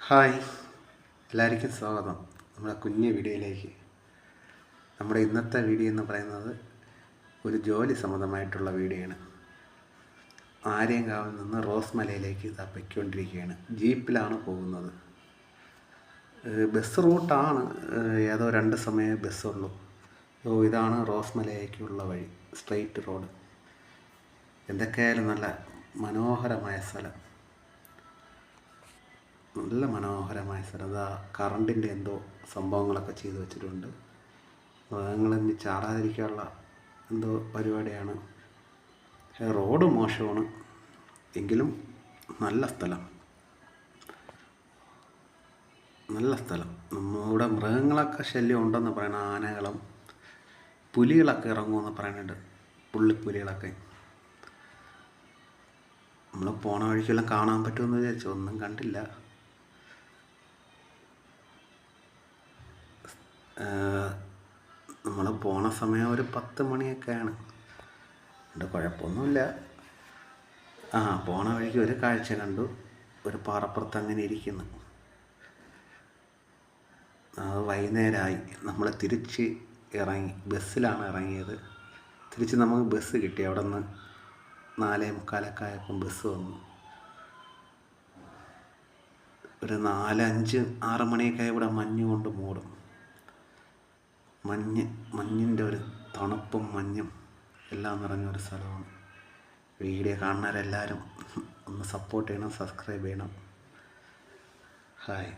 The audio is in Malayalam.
ഹായ്, എല്ലാവർക്കും സ്വാഗതം നമ്മുടെ കുഞ്ഞു വീഡിയോയിലേക്ക്. നമ്മുടെ ഇന്നത്തെ വീഡിയോ എന്ന് പറയുന്നത് ഒരു ജോലി സംബന്ധമായിട്ടുള്ള വീഡിയോ ആണ്. ആര്യങ്കാവിൽ നിന്ന് റോസ് മലയിലേക്ക് പൊയ്ക്കൊണ്ടിരിക്കുകയാണ്. ജീപ്പിലാണ് പോകുന്നത്. ബസ് റൂട്ടാണ്, ഏതോ 2 സമയമേ ബസ്സുള്ളൂ. ഇതാണ് റോസ് മലയിലേക്കുള്ള വഴി, സ്ട്രെയിറ്റ് റോഡ്. എന്തൊക്കെയായാലും നല്ല മനോഹരമായ സ്ഥലം, നല്ല മനോഹരമായ സ്ഥലം. അതാ കറണ്ടിൻ്റെ എന്തോ സംഭവങ്ങളൊക്കെ ചെയ്തു വെച്ചിട്ടുണ്ട്. മൃഗങ്ങളിന്ന് ചാടാതിരിക്കാനുള്ള എന്തോ പരിപാടിയാണ്. റോഡ് മോശമാണ്, എങ്കിലും നല്ല സ്ഥലം, നല്ല സ്ഥലം. നമ്മുടെ മൃഗങ്ങളൊക്കെ ശല്യം ഉണ്ടെന്ന് പറയണം. ആനകളും പുലികളൊക്കെ ഇറങ്ങുമെന്ന് പറയുന്നുണ്ട്, പുള്ളിപ്പുലികളൊക്കെ. നമ്മൾ പോണ വഴിക്കെല്ലാം കാണാൻ പറ്റുമെന്ന് വിചാരിച്ചു, ഒന്നും കണ്ടില്ല. നമ്മൾ പോണ സമയം ഒരു 10 മണിയൊക്കെയാണ്. അതുകൊണ്ട് കുഴപ്പമൊന്നുമില്ല. പോണ വഴിക്ക് ഒരു കാഴ്ച കണ്ടു. ഒരു പാറപ്പുറത്ത് അങ്ങനെ ഇരിക്കുന്നു. അത് വൈകുന്നേരമായി. നമ്മൾ തിരിച്ച് ഇറങ്ങി, ബസ്സിലാണ് ഇറങ്ങിയത്. തിരിച്ച് നമുക്ക് ബസ് കിട്ടി. അവിടെ നിന്ന് 4:45 ആയപ്പം ബസ് വന്നു. ഒരു 4, 5, 6 മണിയൊക്കെ ഇവിടെ മഞ്ഞ് കൊണ്ട് മൂടും. മഞ്ഞിൻ്റെ ഒരു തണുപ്പും മഞ്ഞും എല്ലാം നിറഞ്ഞൊരു സ്ഥലമാണ്. വീഡിയോ കാണുന്നവരെല്ലാവരും ഒന്ന് സപ്പോർട്ട് ചെയ്യണം, സബ്സ്ക്രൈബ് ചെയ്യണം. ഹായ്.